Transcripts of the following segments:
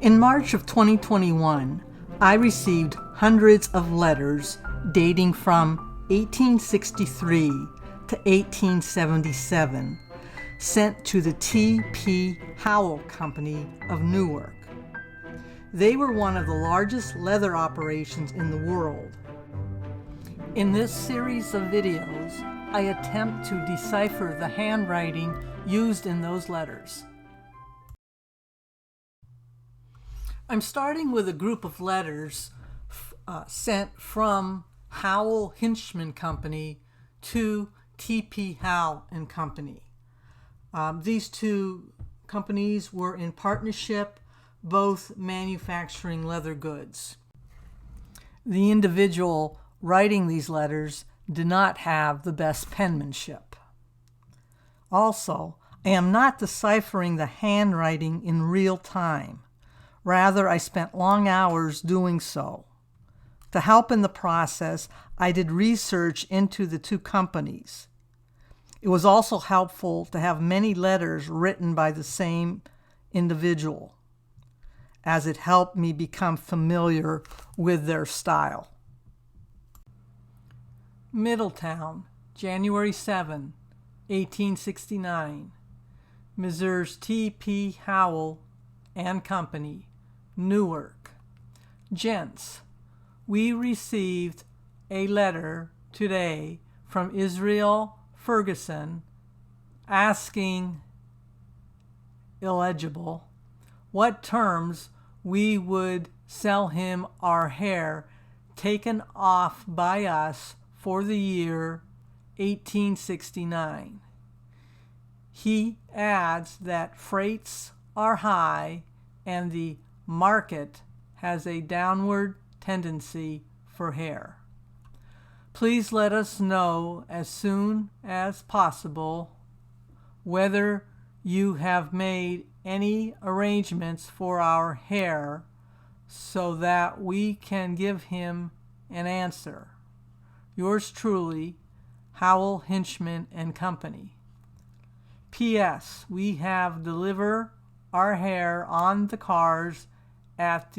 In March of 2021, I received hundreds of letters dating from 1863 to 1877, sent to the T.P. Howell Company of Newark. They were one of the largest leather operations in the world. In this series of videos, I attempt to decipher the handwriting used in those letters. I'm starting with a group of letters sent from Howell-Hinchman Company to T.P. Howell and Company. These two companies were in partnership, both manufacturing leather goods. The individual writing these letters did not have the best penmanship. Also, I am not deciphering the handwriting in real time. Rather, I spent long hours doing so. To help in the process, I did research into the two companies. It was also helpful to have many letters written by the same individual, as it helped me become familiar with their style. Middletown, January 7, 1869. Messrs. T.P. Howell and Company, Newark. Gents, we received a letter today from Uzal Ferguson asking, illegible, what terms we would sell him our hair taken off by us for the year 1869. He adds that freights are high and the market has a downward tendency for hair. Please let us know as soon as possible whether you have made any arrangements for our hair so that we can give him an answer. Yours truly, Howell-Hinchman and Company. P.S. We have delivered our hair on the cars at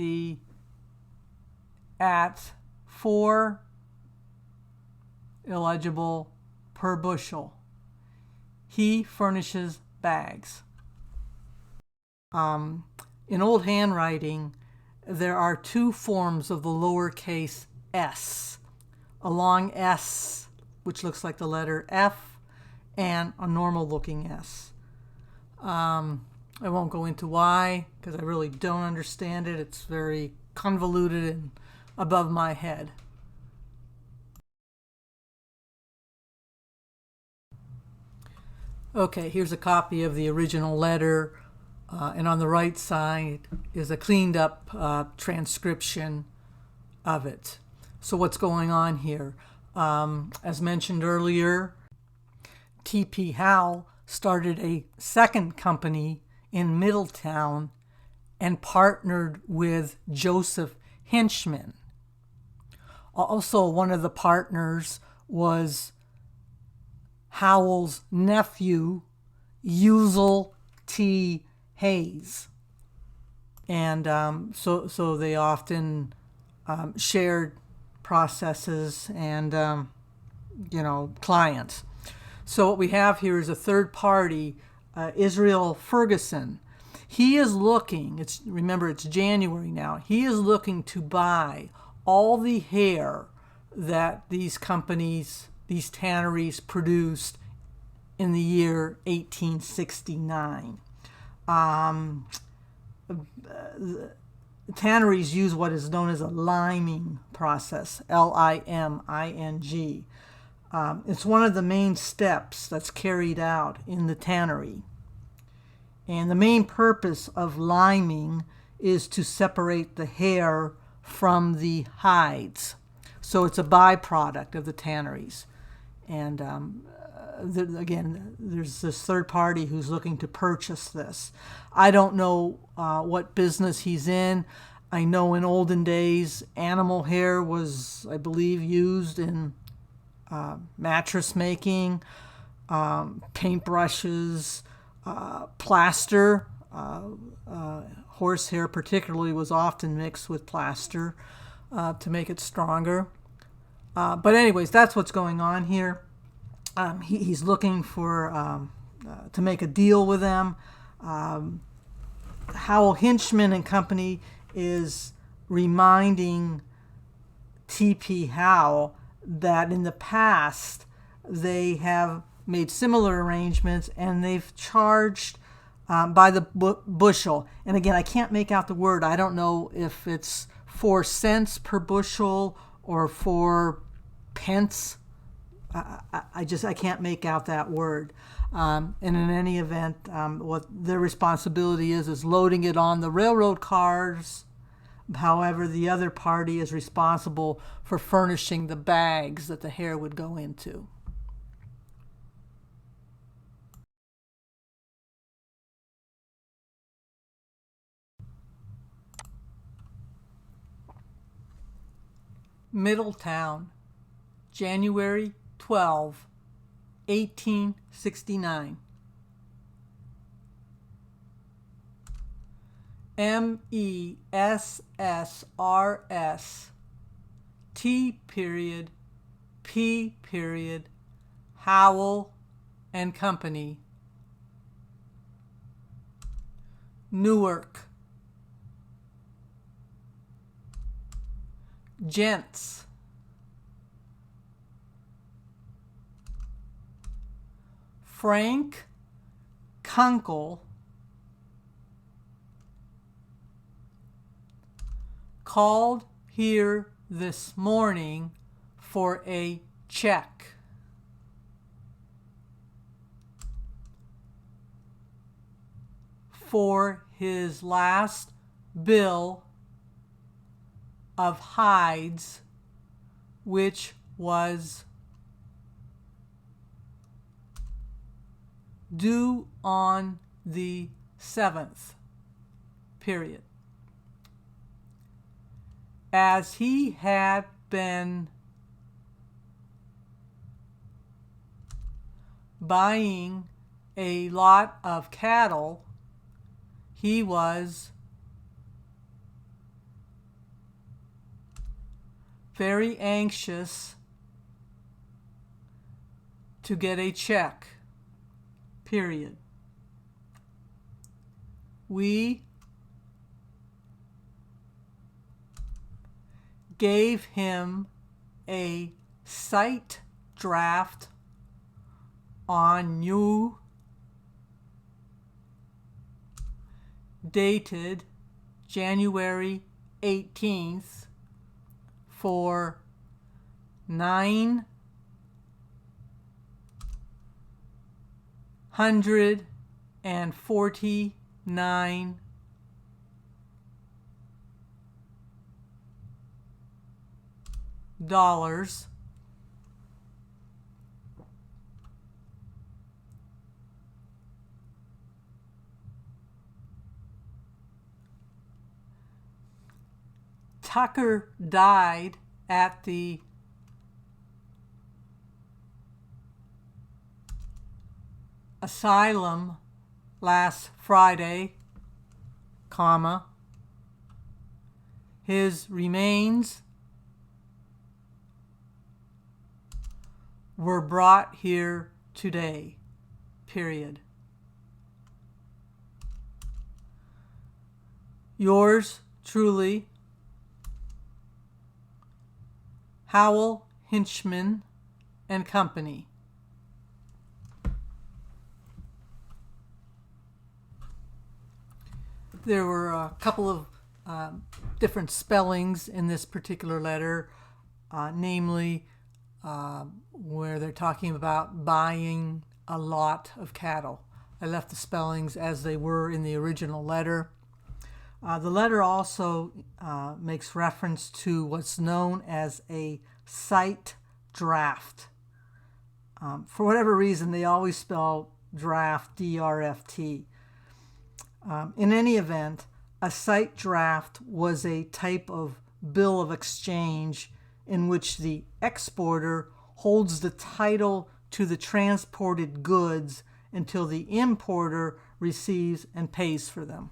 4 illegible per bushel. He furnishes bags. In old handwriting, there are two forms of the lowercase s. A long S, which looks like the letter F, and a normal looking S. I won't go into why, because I really don't understand it. It's very convoluted and above my head. Okay, here's a copy of the original letter, and on the right side is a cleaned up transcription of it. So what's going on here? As mentioned earlier, T.P. Howell started a second company in Middletown and partnered with Joseph Hinchman. Also, one of the partners was Howell's nephew, Uzal T. Hayes. And so they often shared processes and, clients. So what we have here is a third party, Uzal Ferguson. He is looking, remember it's January now, he is looking to buy all the hair that these companies, these tanneries produced in the year 1869. Tanneries use what is known as a liming process, L-I-M-I-N-G. It's one of the main steps that's carried out in the tannery. And the main purpose of liming is to separate the hair from the hides. So it's a byproduct of the tanneries. And again, there's this third party who's looking to purchase this. I don't know what business he's in. I know in olden days, animal hair was, I believe, used in mattress making, paintbrushes, plaster, horsehair particularly was often mixed with plaster to make it stronger. But anyways, that's what's going on here. He's looking for to make a deal with them. Howell-Hinchman and Company is reminding T.P. Howell that in the past they have made similar arrangements and they've charged by the bushel. And again, I can't make out the word. I don't know if it's 4 cents per bushel or 4 pence. I can't make out that word. And in any event, what their responsibility is loading it on the railroad cars. However, the other party is responsible for furnishing the bags that the hair would go into. Middletown, January 12, 1869. MESSRS T period P period Howell and Company, Newark. Gents, Frank Kunkel called here this morning for a check. For his last bill of hides, which was due on the 7th, period. As he had been buying a lot of cattle, he was very anxious to get a check, period. We gave him a sight draft on new dated January 18th for $949 Tucker died at the asylum last Friday, comma. His remains were brought here today, period. Yours truly, Howell-Hinchman and Company. There were a couple of different spellings in this particular letter, namely where they're talking about buying a lot of cattle. I left the spellings as they were in the original letter. The letter also makes reference to what's known as a sight draft. For whatever reason, they always spell draft D-R-F-T. In any event, a sight draft was a type of bill of exchange in which the exporter holds the title to the transported goods until the importer receives and pays for them.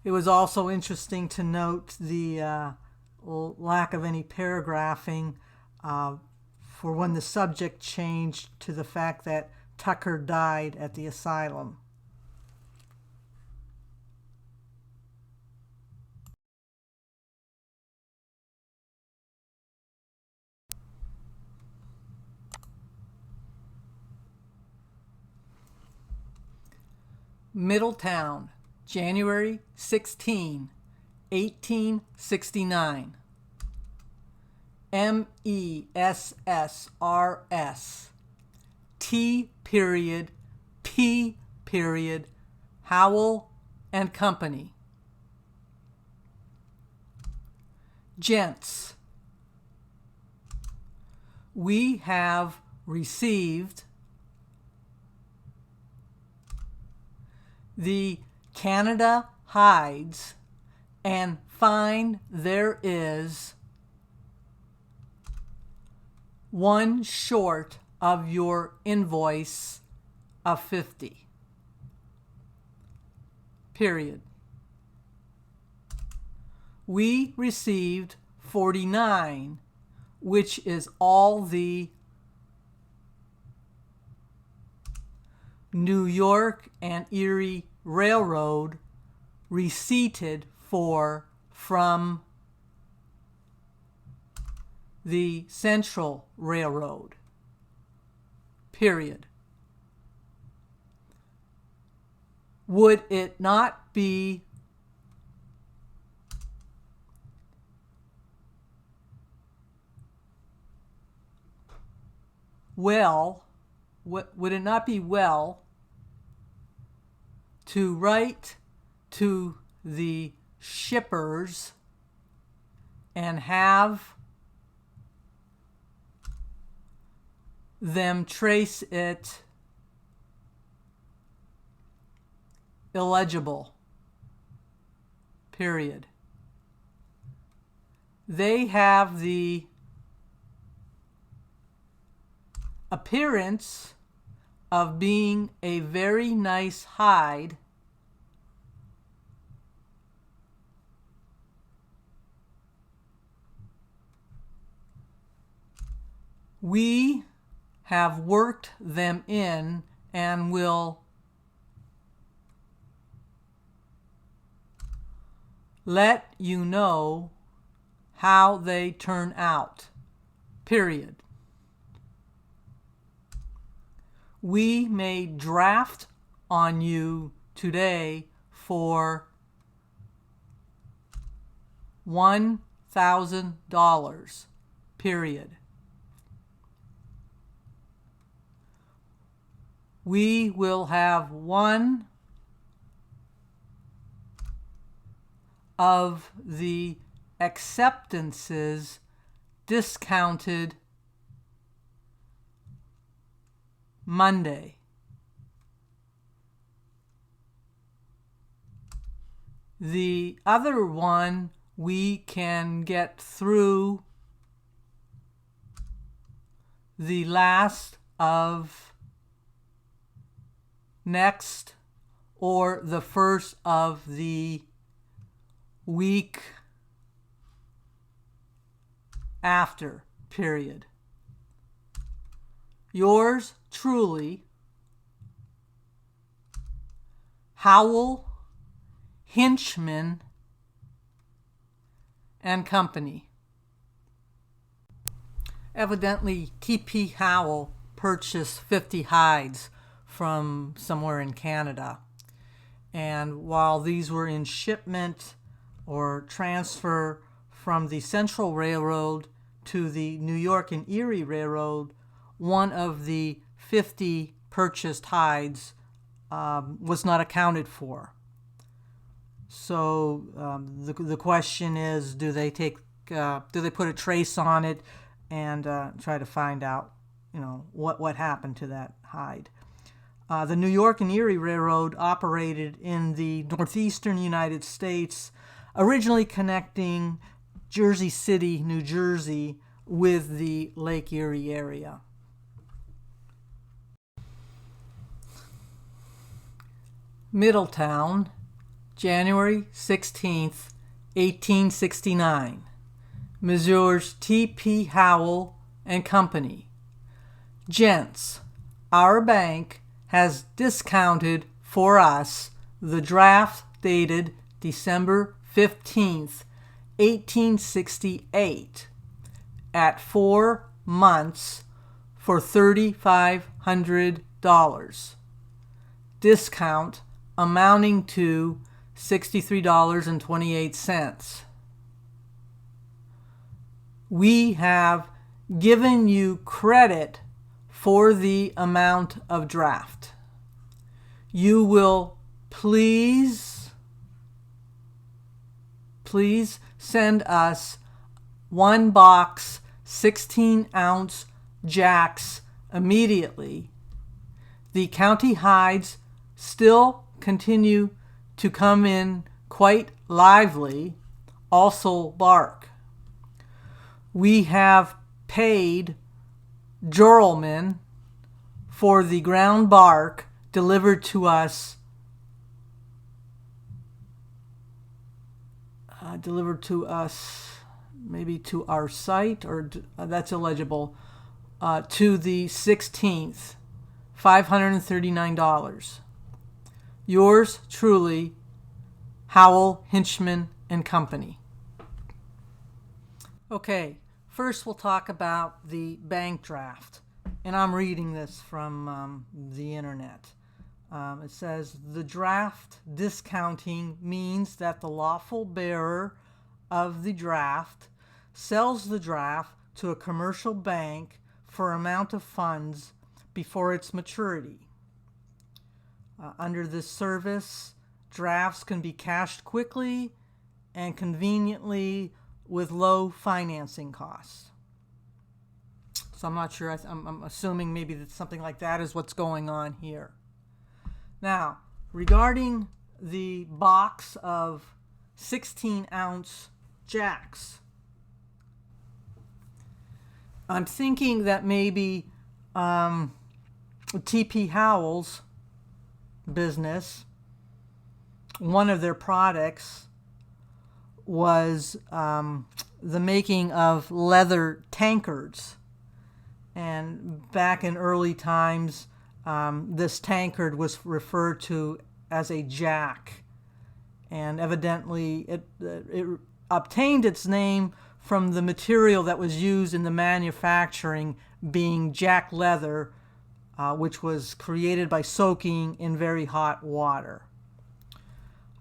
It was also interesting to note the lack of any paragraphing for when the subject changed to the fact that Tucker died at the asylum. Middletown, January 16, 1869. MESSRS T period P period Howell and Company. Gents, we have received the Canada hides and find there is one short of your invoice of 50. Period. We received 49, which is all the New York and Erie Railroad receipted for from the Central Railroad. Period. Would it not be well, would it not be well to write to the shippers and have them trace it illegible? Period. They have the appearance of being a very nice hide, we have worked them in and will let you know how they turn out. Period. We may draft on you today for $1,000. Period. We will have one of the acceptances discounted Monday. The other one we can get through the last of next or the first of the week after. Period. Yours truly, Howell-Hinchman and Company. Evidently, T.P. Howell purchased 50 hides from somewhere in Canada. And while these were in shipment or transfer from the Central Railroad to the New York and Erie Railroad, one of the 50 purchased hides was not accounted for. So the question is, do they put a trace on it and try to find out, what happened to that hide? The New York and Erie Railroad operated in the northeastern United States, originally connecting Jersey City, New Jersey, with the Lake Erie area. Middletown, January 16th, 1869. Messrs. T.P. Howell and Company. Gents, our bank has discounted for us the draft dated December 15th, 1868 at 4 months for $3,500. Discount amounting to $63.28. We have given you credit for the amount of draft. You will please send us 1 box 16-ounce jacks immediately. The county hides still continue to come in quite lively, also bark. We have paid Jorlman for the ground bark delivered to us maybe to our site, or that's illegible, to the 16th, $539. Yours truly, Howell-Hinchman and Company. Okay, first we'll talk about the bank draft. And I'm reading this from the internet. It says, the draft discounting means that the lawful bearer of the draft sells the draft to a commercial bank for amount of funds before its maturity. Under this service, drafts can be cashed quickly and conveniently with low financing costs. So I'm not sure. I'm assuming maybe that something like that is what's going on here. Now, regarding the box of 16-ounce jacks, I'm thinking that maybe T.P. Howell's business, one of their products was the making of leather tankards. And back in early times, this tankard was referred to as a jack. And evidently it obtained its name from the material that was used in the manufacturing, being jack leather, which was created by soaking in very hot water.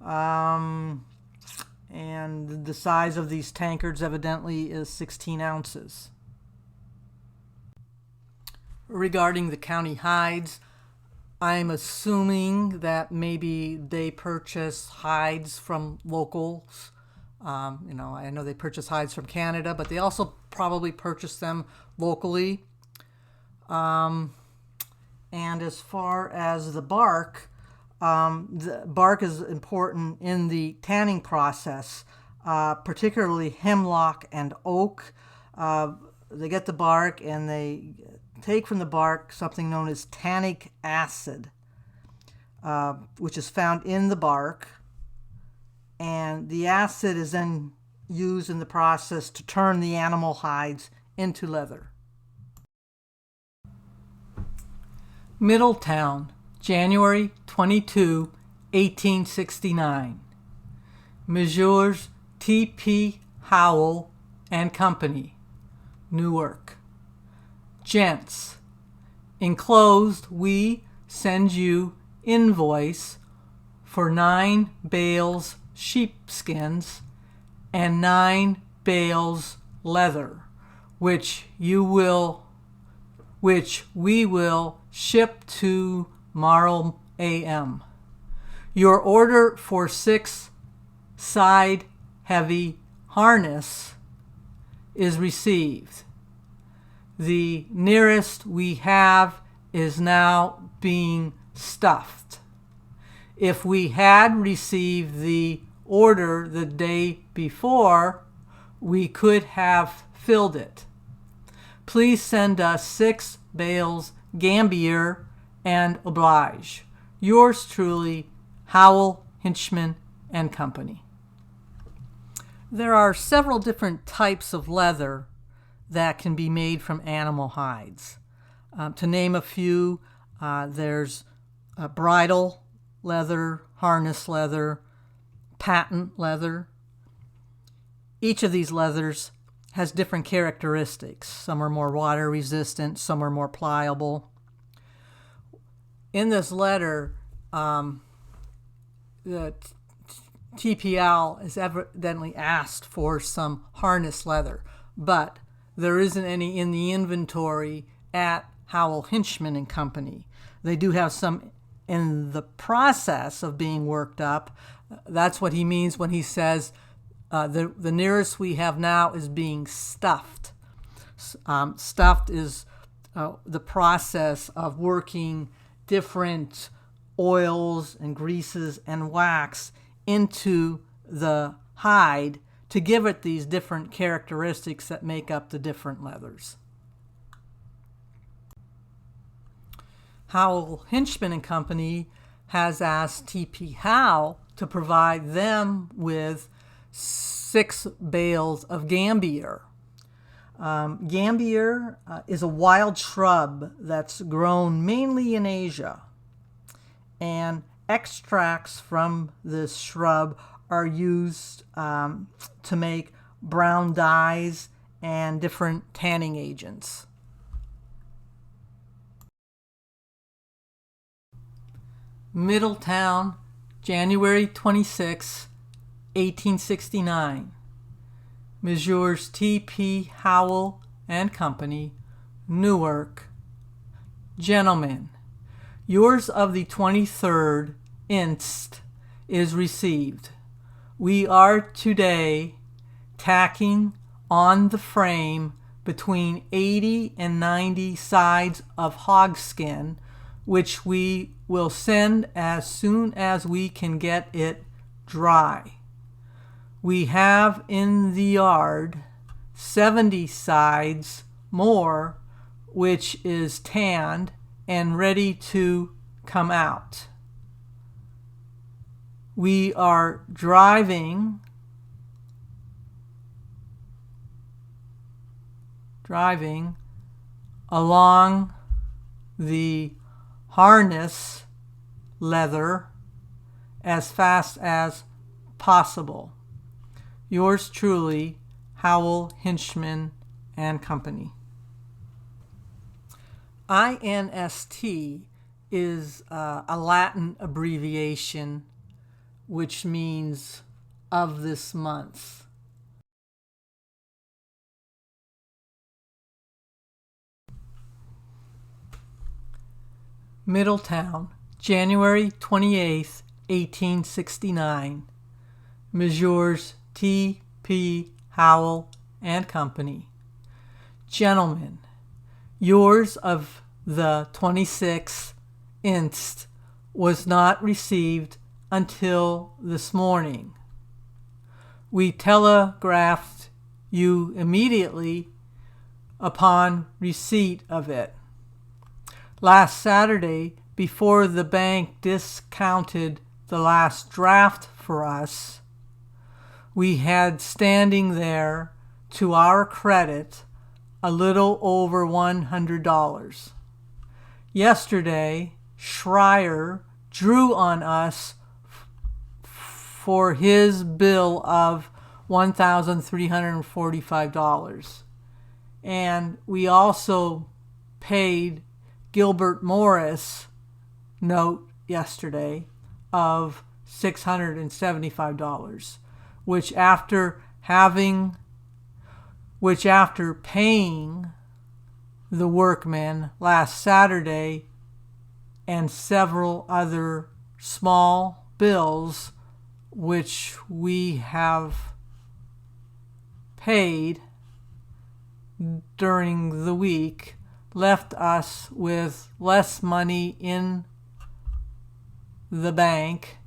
And the size of these tankards evidently is 16 ounces. Regarding the county hides, I'm assuming that maybe they purchase hides from locals. I know they purchase hides from Canada, but they also probably purchase them locally. And as far as the bark is important in the tanning process, particularly hemlock and oak. They get the bark and they take from the bark something known as tannic acid, which is found in the bark. And the acid is then used in the process to turn the animal hides into leather. Middletown, January 22, 1869. Messrs. T.P. Howell and Company, Newark. Gents, enclosed we send you invoice for 9 bales sheepskins and 9 bales leather, which we will ship to morrow a.m. Your order for 6 side heavy harness is received. The nearest we have is now being stuffed. If we had received the order the day before, we could have filled it. Please send us 6 bales Gambier and oblige. Yours truly, Howell-Hinchman and Company. There are several different types of leather that can be made from animal hides. To name a few, there's bridle leather, harness leather, patent leather. Each of these leathers has different characteristics. Some are more water resistant, some are more pliable. In this letter, the TPL is evidently asked for some harness leather, but there isn't any in the inventory at Howell-Hinchman and Company. They do have some in the process of being worked up. That's what he means when he says the nearest we have now is being stuffed. Stuffed is the process of working different oils and greases and wax into the hide to give it these different characteristics that make up the different leathers. Howell-Hinchman and Company has asked T.P. Howell to provide them with 6 bales of gambier. Gambier is a wild shrub that's grown mainly in Asia, and extracts from this shrub are used to make brown dyes and different tanning agents. Middletown, January 26, 1869. Messrs. T.P. Howell and Company, Newark. Gentlemen, yours of the 23rd inst. is received. We are today tacking on the frame between 80 and 90 sides of hogskin, which we will send as soon as we can get it dry. We have in the yard 70 sides more, which is tanned and ready to come out. We are driving along the harness leather as fast as possible. Yours truly, Howell-Hinchman and Company. INST is a Latin abbreviation which means of this month. Middletown, January 28, 1869. Messrs. T.P. Howell and Company. Gentlemen, yours of the 26th inst. was not received until this morning. We telegraphed you immediately upon receipt of it. Last Saturday, before the bank discounted the last draft for us, we had standing there, to our credit, a little over $100. Yesterday, Schreier drew on us for his bill of $1,345. And we also paid Gilbert Morris note yesterday of $675, which after paying the workmen last Saturday and several other small bills which we have paid during the week, left us with less money in the bank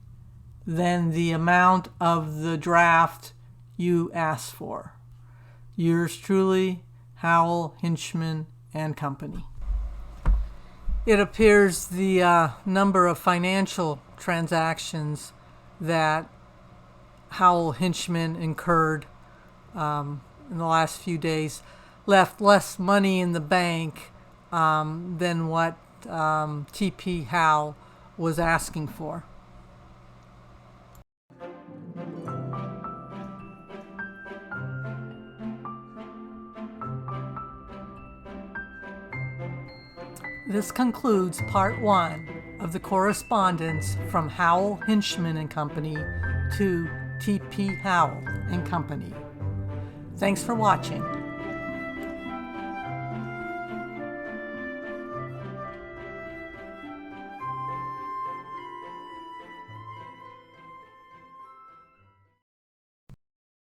than the amount of the draft you asked for. Yours truly, Howell-Hinchman and Company. It appears the number of financial transactions that Howell-Hinchman incurred in the last few days left less money in the bank than what T.P. Howell was asking for. This concludes part 1 of the correspondence from Howell-Hinchman and Company to T.P. Howell and Company. Thanks for watching.